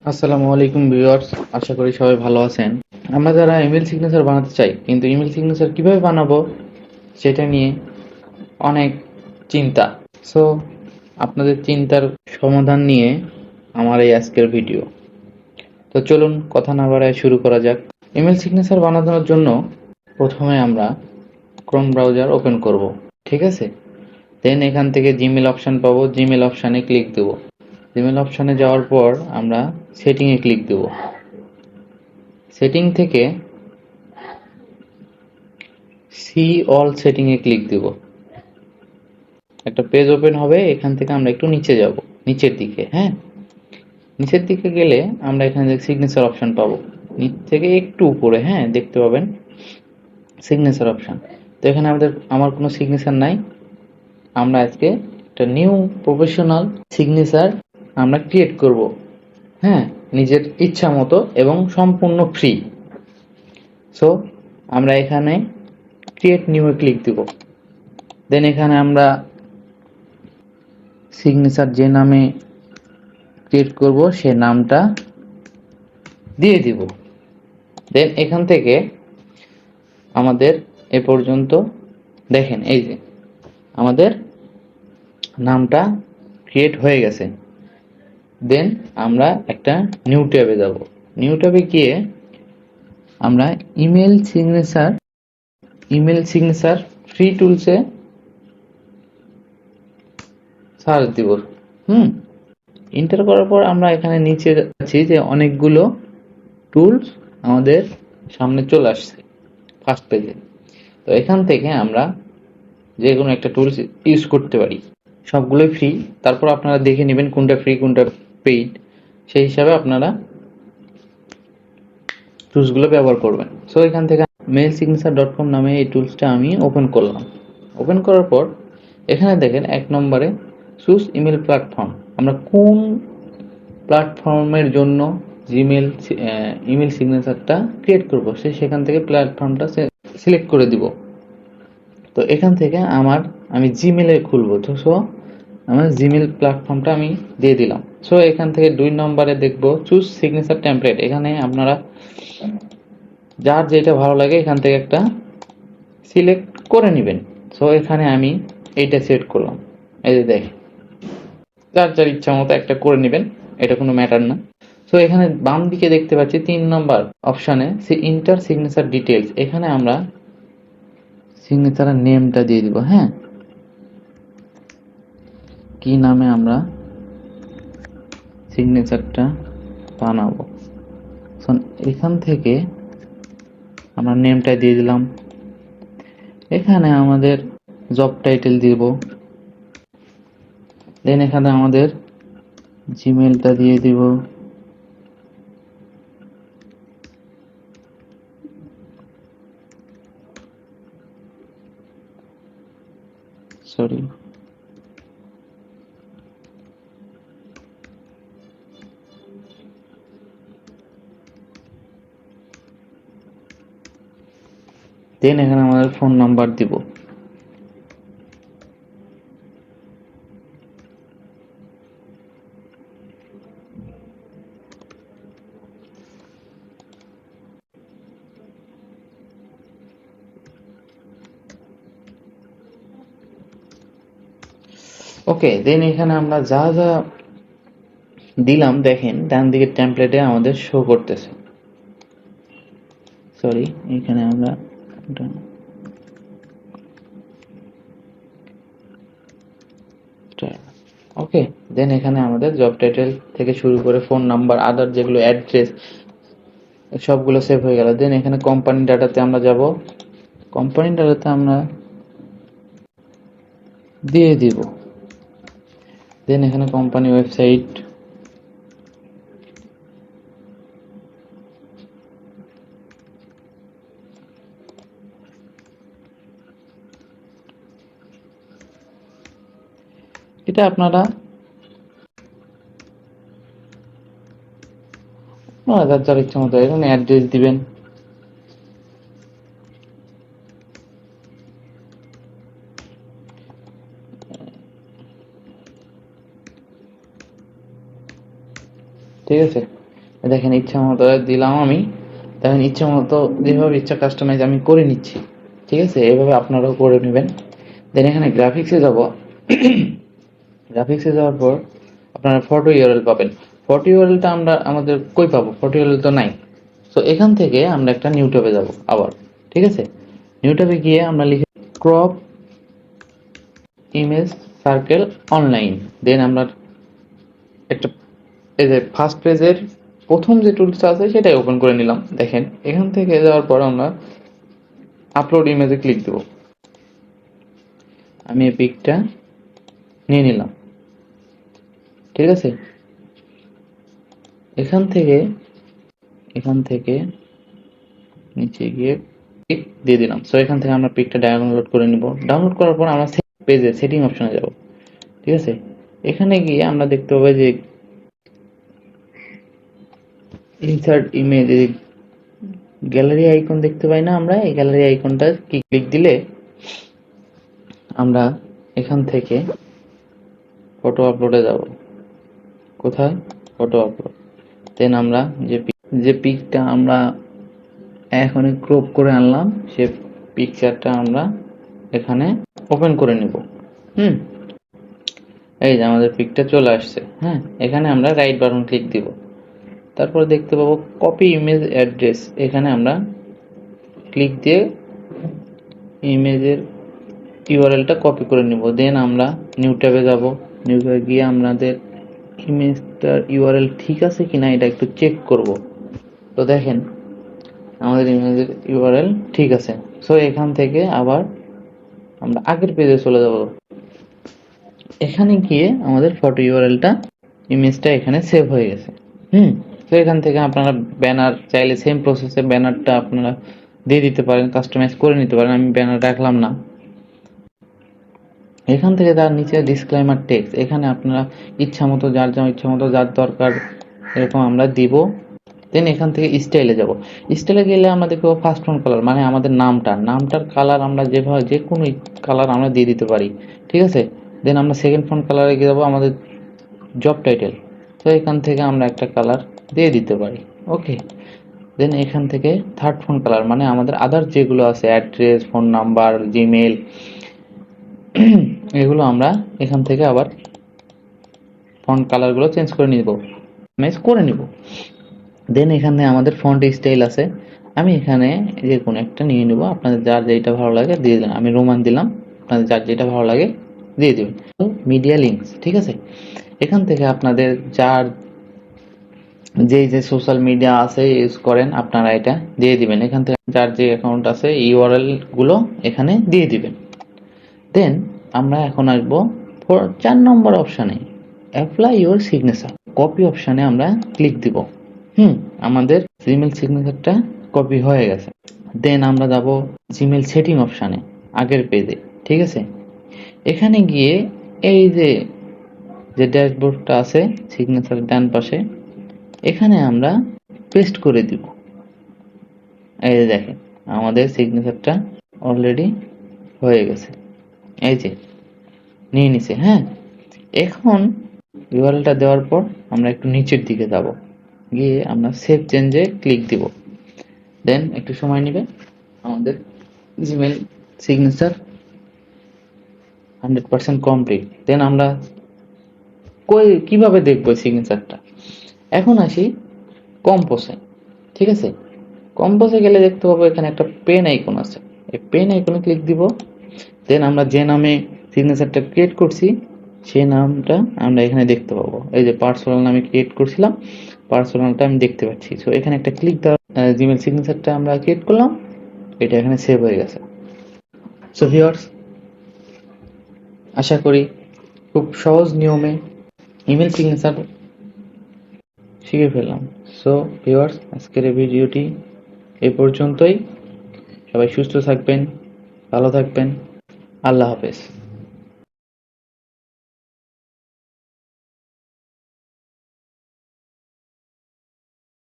আসসালামুআলাইকুম viewers, আশা করি সবাই ভালো আছেন। আমরা যারা ইমেল সিগনেচার বানাতে চাই, কিন্তু ইমেল সিগনেচার কিভাবে বানাবো সেটা নিয়ে অনেক চিন্তা। সো আপনাদের চিন্তার সমাধান নিয়ে আমার এই আজকের ভিডিও। তো চলুন কথা না বাড়ায় শুরু করা যাক। ইমেল সিগনেচার বানানোর জন্য প্রথমে আমরা ক্রোম ব্রাউজার ওপেন করব, ঠিক আছে? দেন এখান থেকে জিমেল অপশান পাবো, জিমেল অপশানে ক্লিক দেবো। জিমেল অপশানে যাওয়ার পর আমরা সেটিংয়ে ক্লিক দেবো। সেটিং থেকে সি অল সেটিংয়ে ক্লিক দেব। একটা পেজ ওপেন হবে, এখান থেকে আমরা একটু নিচে যাব, নিচের দিকে। হ্যাঁ, নিচের দিকে গেলে আমরা এখানে সিগনেচার অপশন পাবো। নিচ থেকে একটু উপরে, হ্যাঁ, দেখতে পাবেন সিগনেচার অপশন। তো এখানে আমার কোনো সিগনেচার নাই। আমরা আজকে একটা নিউ প্রফেশনাল সিগনেচার আমরা ক্রিয়েট করব, হ্যাঁ, নিজের ইচ্ছা মতো এবং সম্পূর্ণ ফ্রি। সো আমরা এখানে ক্রিয়েট নিউ এ ক্লিক দিব। দেন এখানে আমরা সিগনেচার যে নামে ক্রিয়েট করব সে নামটা দিয়ে দিব। দেন এখান থেকে আমাদের এ পর্যন্ত দেখেন, এই যে আমাদের নামটা ক্রিয়েট হয়ে গেছে। দেন আমরা একটা নিউ ট্যাবে যাব। নিউ ট্যাবে গিয়ে আমরা ইমেল সিগনেচার ফ্রি টুলসে সার্চ দিব। এন্টার করার পর আমরা এখানে নিচে যাচ্ছি যে অনেকগুলো টুলস আমাদের সামনে চলে আসছে ফার্স্ট পেজে। তো এখান থেকে আমরা যে কোনো একটা টুলস ইউজ করতে পারি, সবগুলোই ফ্রি। তারপর আপনারা দেখে নেবেন কোনটা ফ্রি কোনটা পেইড, সেই হিসাবে আপনারা টুলসগুলো ব্যবহার করবেন। সো এখান থেকে mailsignature.com নামে এই টুলসটা আমি ওপেন করলাম। ওপেন করার পর এখানে দেখেন 1 নম্বরে চুজ ইমেল প্ল্যাটফর্ম। আমরা কোন প্ল্যাটফর্মের জন্য ইমেল সিগনেচারটা ক্রিয়েট করব সেখান থেকে প্ল্যাটফর্মটা সিলেক্ট করে দিব। তো এখান থেকে আমি জিমেলে খুলবো, তো সো আমার জিমেল প্ল্যাটফর্মটা আমি দিয়ে দিলাম। সো এখান থেকে 2 নম্বরে দেখব চুজ সিগনেচার টেমপ্লেট। এখানে আপনারা যার যেটা ভালো লাগে এখান থেকে একটা সিলেক্ট করে নেবেন। সো এখানে আমি এইটা সিলেক্ট করলাম। এই যে দেখেন, যার যার ইচ্ছা মতো একটা করে নেবেন, এটা কোনো ম্যাটার না। সো এখানে বাম দিকে দেখতে পাচ্ছি 3 নম্বর অপশানে ইন্টার সিগনেচার ডিটেলস। এখানে আমরা সিগনেচারের নেমটা দিয়ে দিব। হ্যাঁ, কি নামে আমরা সিগনেচারটা বানাবো। এখান থেকে আমরা নেমটা দিয়ে দিলাম। এখানে আমাদের জব টাইটেল দিব। দেন এখানে আমাদের জিমেলটা দিয়ে দিব। সরি, দেন এখানে আমাদের ফোন নাম্বার দিব। ওকে, দেন এখানে আমরা যা যা দিলাম দেখেন ডান দিকের টেমপ্লেটে আমাদের শো করতেছে। সরি, এখানে আমরা ওকে, দেন এখানে আমাদের জব টাইটেল থেকে শুরু করে ফোন নাম্বার, আদার যেগুলো অ্যাড্রেস, সবগুলো সেভ হয়ে গেল। দেন এখানে কোম্পানি ডাটাতে আমরা যাব। কোম্পানি ডাটাতে আমরা দিয়ে দিব। দেন এখানে কোম্পানি ওয়েবসাইট, এটা আপনারা যার যার ইচ্ছা মতো এখানে অ্যাড্রেস দিবেন। ঠিক আছে, দেখেন ইচ্ছা মতো দিলাম আমি, দেখেন ইচ্ছা মতো যেভাবে ইচ্ছা কাস্টমাইজ আমি করে নিচ্ছি। ঠিক আছে, এভাবে আপনারাও করে নেবেন। দেন এখানে গ্রাফিক্সে যাব। গ্রাফিক্সে যাওয়ার পর আপনারা ফটো ইউআরএল পাবেন। ফটো ইউআরএলটা আমরা আমাদের কই পাবো? ফটো ইউআরএল তো নাই। সো এখান থেকে আমরা একটা নিউ ট্যাবে যাব আবার। ঠিক আছে, নিউ ট্যাবে গিয়ে আমরা লিখে ক্রপ ইমেজ সার্কেল অনলাইন। দেন আমরা একটা এই যে ফার্স্ট পেজের প্রথম যে টুলসটা আছে সেটাই ওপেন করে নিলাম। দেখেন এখান থেকে যাওয়ার পর আমরা আপলোড ইমেজে ক্লিক দেব। আমি এই পিকটা নিয়ে নিলাম। ঠিক আছে, এখান থেকে নিচে গিয়ে পিক দিয়ে দিলাম। সো এখান থেকে আমরা পিকটা ডাউনলোড করে নিব। ডাউনলোড করার পর আমরা পেজে সেটিং অপশনে যাব। ঠিক আছে, এখানে গিয়ে আমরা দেখতে পাবো যে ইনসার্ট ইমেজ গ্যালারি আইকন দেখতে পাই না? আমরা এই গ্যালারি আইকনটা ক্লিক দিলে আমরা এখান থেকে ফটো আপলোডে যাব। কোথায়? Photo upload. দেন আমরা যে পিকটা আমরা এখনই ক্রপ করে আনলাম সে পিকচারটা আমরা এখানে ওপেন করে নেব। এই যে আমাদের পিকটা চলে আসছে। হ্যাঁ, এখানে আমরা রাইট বাটন ক্লিক দিব। তারপর দেখতে পাবো কপি ইমেজ অ্যাড্রেস। এখানে আমরা ক্লিক দিয়ে ইমেজের ইউআরএলটা কপি করে নিব। দেন আমরা নিউ ট্যাবে যাব। নিউ ট্যাবে গিয়ে আমাদের ইমেজটার ইউআরএল ঠিক আছে কিনা এটা একটু চেক করব। তো দেখেন আমাদের ইমেজের ইউআরএল ঠিক আছে। সো এখান থেকে আবার আমরা আগের পেজে চলে যাব। এখানে গিয়ে আমাদের ফটো ইউআরএলটা ইমেজটা এখানে সেভ হয়ে গেছে। তো এখান থেকে আপনারা ব্যানার চাইলে সেম প্রসেসে ব্যানারটা আপনারা দিয়ে দিতে পারেন, কাস্টমাইজ করে নিতে পারেন। আমি ব্যানার রাখলাম না। এখান থেকে তার নিচে ডিসক্লেমার টেক্সট, এখানে আপনারা ইচ্ছা মতো যার দরকার এরকম আমরা দিব। দেন এখান থেকে স্টাইলে যাব। স্টাইলে গেলে আমরা দেখবো ফার্স্ট ফন্ট কালার, মানে আমাদের নামটার কালার আমরা যেভাবে যে কোনো কালার আমরা দিয়ে দিতে পারি। ঠিক আছে, দেন আমরা সেকেন্ড ফন্ট কালারে গিয়ে যাবো আমাদের জব টাইটেল। তো এখান থেকে আমরা একটা কালার দিয়ে দিতে পারি। ওকে, দেন এখান থেকে থার্ড ফোন কালার, মানে আমাদের আদার যেগুলো আছে অ্যাড্রেস, ফোন নাম্বার, জিমেল, এগুলো আমরা এখান থেকে আবার ফন্ট কালারগুলো চেঞ্জ করে নিব। দেন এখানে আমাদের ফন্ট স্টাইল আছে। আমি এখানে যে কোনো একটা নিয়ে নেব। আপনাদের যার যেটা ভালো লাগে দিয়ে দিলাম। আমি রোমান দিলাম, আপনাদের যার যেটা ভালো লাগে দিয়ে দেবেন। মিডিয়া লিঙ্কস, ঠিক আছে, এখান থেকে আপনাদের যার যে সোশ্যাল মিডিয়া আছে ইউজ করেন আপনারা এটা দিয়ে দিবেন। এখান থেকে যার যে অ্যাকাউন্ট আছে ইউআরএল গুলো এখানে দিয়ে দিবেন। দেন আমরা এখন আসবো 4 নম্বর অপশানে অ্যাপ্লাই ইউর সিগনেচার। কপি অপশানে আমরা ক্লিক দিব। আমাদের জিমেল সিগনেচারটা কপি হয়ে গেছে। দেন আমরা যাব জিমেল সেটিং অপশানে আগের পেজে। ঠিক আছে, এখানে গিয়ে এই যে ড্যাশবোর্ডটা আছে সিগনেচারের ডান পাশে, এখানে আমরা পেস্ট করে দিব। এই যে দেখেন আমাদের সিগনেচারটা অলরেডি হয়ে গেছে। এই যে নিয়ে নিছে। হ্যাঁ, এখন ইউআরএলটা দেওয়ার পর আমরা একটু নিচের দিকে যাব, গিয়ে আমরা সেভ চেঞ্জে ক্লিক দিব। দেন একটু সময় নেবে। আমাদের জিমেল সিগনেচার 100% কমপ্লিট। দেন আমরা কিভাবে দেখবো সিগনেচারটা? এখন আসি কম্পোজে। ঠিক আছে, কম্পোজে গেলে দেখতে পাবো এখানে একটা পেন আইকন আছে। এই পেন আইকনে ক্লিক দিব। দেন আমরা যে নামে সিগনেচারটা ক্রিয়েট করছি সেই নামটা আমরা এখানে দেখতে পাবো। এই যে পার্সোনাল নামে ক্রিয়েট করছিলাম, পার্সোনালটা আমি দেখতে পাচ্ছি। সো এখানে একটা ক্লিক দেওয়া, জিমেল সিগনেচারটা আমরা ক্রিয়েট করলাম, এটা এখানে সেভ হয়ে গেছে। সো ভিউয়ার্স, আশা করি খুব সহজ নিয়মে ইমেল সিগনেচার শিখে ফেললাম। সো ভিউয়ার্স, আজকের এই ভিডিওটি এই পর্যন্তই। সবাই সুস্থ থাকবেন, ভালো থাকবেন। আল্লাহ হাফেজ।